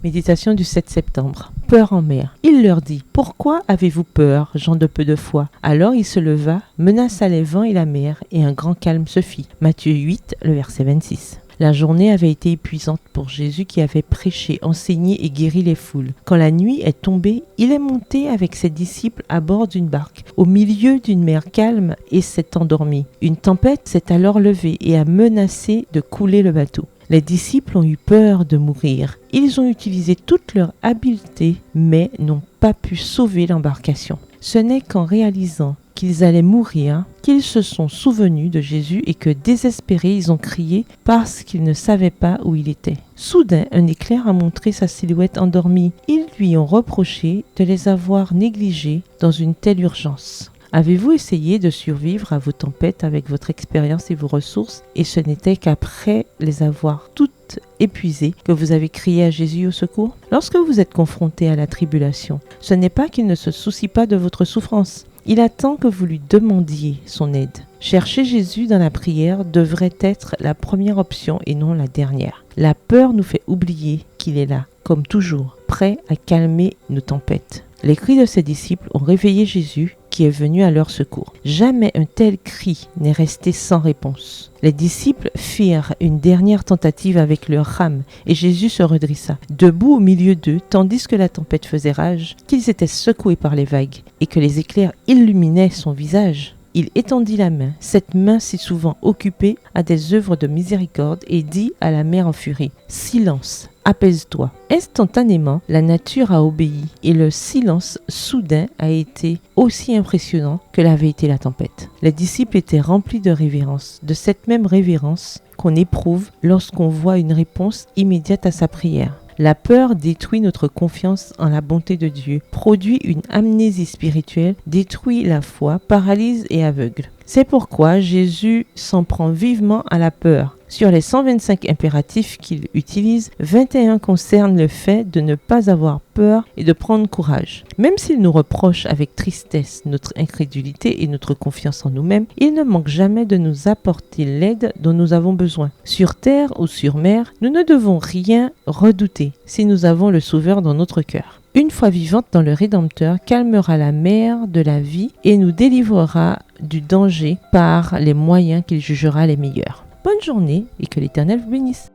Méditation du 7 septembre. Peur en mer. Il leur dit : « Pourquoi avez-vous peur, gens de peu de foi ?» Alors il se leva, menaça les vents et la mer, et un grand calme se fit. Matthieu 8, le verset 26. La journée avait été épuisante pour Jésus qui avait prêché, enseigné et guéri les foules. Quand la nuit est tombée, il est monté avec ses disciples à bord d'une barque, au milieu d'une mer calme, et s'est endormi. Une tempête s'est alors levée et a menacé de couler le bateau. Les disciples ont eu peur de mourir. Ils ont utilisé toute leur habileté, mais n'ont pas pu sauver l'embarcation. Ce n'est qu'en réalisant qu'ils allaient mourir qu'ils se sont souvenus de Jésus et que désespérés ils ont crié parce qu'ils ne savaient pas où il était. Soudain, un éclair a montré sa silhouette endormie. Ils lui ont reproché de les avoir négligés dans une telle urgence. Avez-vous essayé de survivre à vos tempêtes avec votre expérience et vos ressources et ce n'était qu'après les avoir toutes épuisées que vous avez crié à Jésus au secours ? Lorsque vous êtes confronté à la tribulation, ce n'est pas qu'il ne se soucie pas de votre souffrance. Il attend que vous lui demandiez son aide. Chercher Jésus dans la prière devrait être la première option et non la dernière. La peur nous fait oublier qu'il est là, comme toujours, prêt à calmer nos tempêtes. Les cris de ses disciples ont réveillé Jésus qui est venu à leur secours. Jamais un tel cri n'est resté sans réponse. Les disciples firent une dernière tentative avec leur rame et Jésus se redressa, debout au milieu d'eux, tandis que la tempête faisait rage, qu'ils étaient secoués par les vagues et que les éclairs illuminaient son visage. Il étendit la main, cette main si souvent occupée à des œuvres de miséricorde, et dit à la mer en furie : « Silence, apaise-toi !» Instantanément, la nature a obéi et le silence soudain a été aussi impressionnant que l'avait été la tempête. Les disciples étaient remplis de révérence, de cette même révérence qu'on éprouve lorsqu'on voit une réponse immédiate à sa prière. La peur détruit notre confiance en la bonté de Dieu, produit une amnésie spirituelle, détruit la foi, paralyse et aveugle. C'est pourquoi Jésus s'en prend vivement à la peur. Sur les 125 impératifs qu'il utilise, 21 concernent le fait de ne pas avoir peur et de prendre courage. Même s'il nous reproche avec tristesse notre incrédulité et notre confiance en nous-mêmes, il ne manque jamais de nous apporter l'aide dont nous avons besoin. Sur terre ou sur mer, nous ne devons rien redouter si nous avons le Sauveur dans notre cœur. Une foi vivante dans le Rédempteur calmera la mer de la vie et nous délivrera du danger par les moyens qu'il jugera les meilleurs. Bonne journée et que l'Éternel vous bénisse.